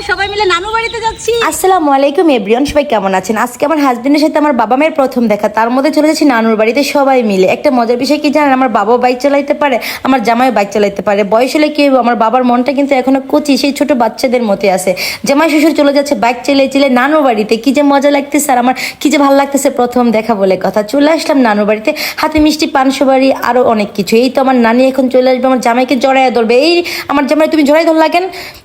সবাই মিলে নানু বাড়িতে যাচ্ছি। আসসালামু আলাইকুম এভরিওয়ান, সবাই কেমন আছেন? আজকে আমার হাজবেন্ডের সাথে আমার বাবা মায়ের প্রথম দেখা, তার মধ্যে চলে যাচ্ছি নানুর বাড়িতে সবাই মিলে। একটা মজার বিষয় কি জানেন, আমার বাবাও বাইক চালাইতে পারে, আমার জামাই বাইক চালাইতে পারে। বয়স হলে কি হবে, আমার বাবার মনটা কিন্তু এখনো কচি, সেই ছোট বাচ্চাদের মতে আছে। জামাই শ্বশুর চলে যাচ্ছে বাইক চালিয়ে চালিয়ে নানুর বাড়িতে, কি যে মজা লাগতেছে আর আমার কি যে ভালো লাগতেছে। প্রথম দেখা বলে কথা, চলে আসলাম নানুর বাড়িতে, হাতে মিষ্টি, পান সুপারি, আরো অনেক কিছু। এই তো আমার নানি এখন চলে আসবে, আমার জামাইকে জড়াইয়া ধরবে। এই আমার জামাই তুমি জড়াই ধর লাগেন,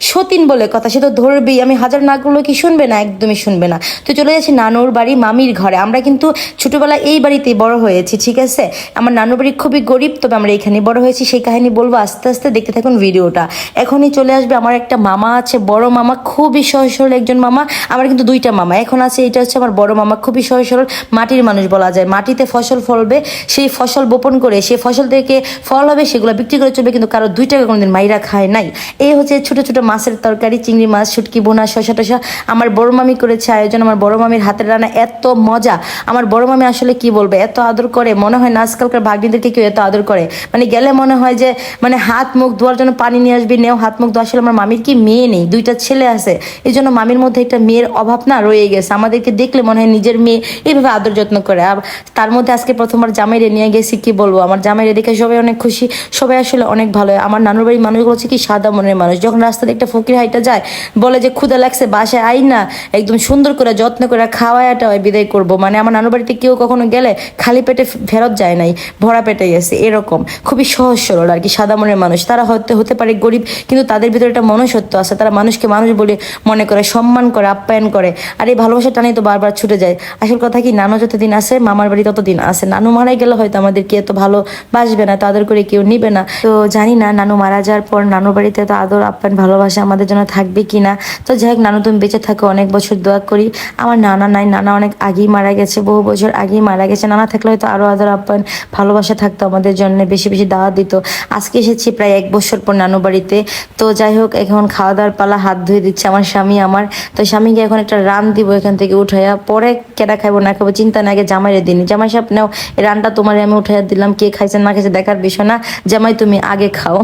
সতীন বলে কথা, সে তো ধরবেই। আমি হাজার না করলে কি শুনবে না, একদমই শুনবে না। তো চলে যাচ্ছি নানুর বাড়ি, মামির ঘরে। আমরা কিন্তু ছোটবেলায় এই বাড়িতেই বড় হয়েছি, ঠিক আছে? আমার নানুর বাড়ি খুবই গরিব, তবে আমরা এখানে বড় হয়েছি। সেই কাহিনী বলবো আস্তে আস্তে, দেখতে থাকুন ভিডিওটা। এখনই চলে আসবে আমার একটা মামা আছে, বড় মামা, খুবই সহজ সরল একজন মামা। আমার কিন্তু দুইটা মামা এখন আছে, এটা হচ্ছে আমার বড় মামা, খুবই সহজ সরল, মাটির মানুষ বলা যায়। মাটিতে ফসল ফলবে, সেই ফসল বপন করে সেই ফসল থেকে ফল হবে, সেগুলো বিক্রি করে চলবে, কিন্তু কারো 2 টাকা কোনোদিন মাইরা খায় নাই। এই হচ্ছে ছোট ছোট মাছের তরকারি, চিংড়ি মাছ, শুটকি বোনা, শসা টসা আমার বড় মামি করেছে আয়োজন। আমার বড় মামির হাতের রান্না এত মজা। আমার বড় মামি আসলে কি বলবো, এত আদর করে, মনে হয় না আজকালকার ভাগ্নিদেরকে কেউ এত আদর করে। মানে গেলে মনে হয় যে মানে হাত মুখ ধোয়ার জন্য পানি নিয়ে আসবি, নেও হাত মুখ ধোয়া। আসলে আমার মামির কি মেয়ে নেই, 2টা ছেলে আছে, এই জন্য মামির মধ্যে একটা মেয়ের অভাব না রয়ে গেছে। আমাদেরকে দেখলে মনে হয় নিজের মেয়ে, এইভাবে আদর যত্ন করে। আর তার মধ্যে আজকে প্রথমবার জামাইরে নিয়ে গেছি, কি বলবো, আমার জামাইরে দেখে সবাই অনেক খুশি, সবাই আসলে অনেক ভালো। আমার নানুর বাড়ির মানুষগুলো হচ্ছে কি সাদা মনের মানুষ। যখন রাস্তাতে একটা ফকির হাইটা যায়, বলে যে ক্ষুদা লাগছে, বাসায় আই না, একদম সুন্দর করে যত্ন করে খাওয়াটা বিদায় করবো। মানে আমার নানুর বাড়িতে কেউ কখনো গেলে খালি পেটে ফেরত যায় নাই, ভরা পেটে গেছে, এরকম। খুবই সহজ সরল আর কি, সাদা মনের মানুষ। তারা হতে পারে গরিব, কিন্তু তাদের ভিতরে একটা মনুষ্যত্ব আছে। তারা মানুষকে মানুষ বলে মনে করে, সম্মান করে, আপ্যায়ন করে। আর এই ভালোবাসা টানেই তো বারবার ছুটে যায়। আসল কথা কি, নানু যতদিন আছে মামার বাড়ি ততদিন আছে। নানু মারা গেলে হয়তো আমাদেরকে এত ভালোবাসবে না, তাদের করে কেউ নিবে না। তো জানি না নানু মারা যাওয়ার পর নানুর বাড়িতে তো আদর আপ্যায়ন ভালোবাসা আমাদের জন্য থাকবে কিনা। তো যাই হোক, নানু তুমি বেঁচে থাকো, অনেক বছর দোয়া করি। আমার নানা নাই, নানা অনেক আগেই মারা গেছে, বহু বছর আগেই মারা গেছে। নানা থাকলে হয়তো আরো আদর আপ্যায়ন ভালোবাসা থাকতো আমাদের জন্য, বেশি বেশি দাওয়াত দিত। আজকে এসেছি প্রায় 1 বছর পর নানু বাড়িতে। তো যাই হোক, এখন খাওয়া দাওয়ার পালা, হাত ধুয়ে দিচ্ছে আমার স্বামী আমার। তো স্বামীকে এখন একটা রান দিব এখান থেকে উঠাইয়া, পরে কেডা খাইবো না খাবো চিন্তা না, আগে জামাইরে দিন। জামাই সাহেব নাও, এই রানটা তোমার আমি উঠাইয়া দিলাম, কে খাইছে না খাইছে দেখার বিষয় না, জামাই তুমি আগে খাও।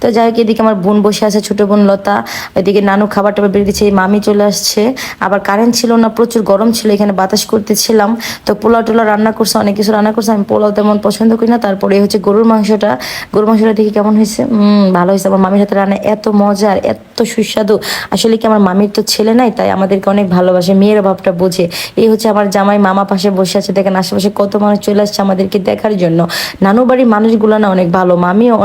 তো যাই হোক, এদিকে আমার বোন বসে আছে, ছোট বোন লতা, এদিকে নানু খাবার টাবার বেরিয়ে দিচ্ছে, মামি চলে আসছে। আবার কারেন্ট ছিল না, প্রচুর গরম ছিল, এখানে বাতাস করতেছিলাম। তো পোলাও টোলাও রান্না করছে, অনেক কিছু রান্না করছে। আমি পোলাও তেমন পছন্দ করি না। তারপরে হচ্ছে গরুর মাংসটা দেখি কেমন হয়েছে। ভালো হয়েছে। আমার মামির হাতে রান্না এত মজা আর এত সুস্বাদু। আসলে কি, আমার মামির তো ছেলে নাই, তাই আমাদেরকে অনেক ভালোবাসে, মেয়ের অভাবটা বোঝে। এই হচ্ছে আমার জামাই, মামা পাশে বসে আছে, দেখেন আশেপাশে কত মানুষ চলে আসছে আমাদেরকে দেখার জন্য। নানু বাড়ির মানুষগুলো না অনেক ভালো। মামিও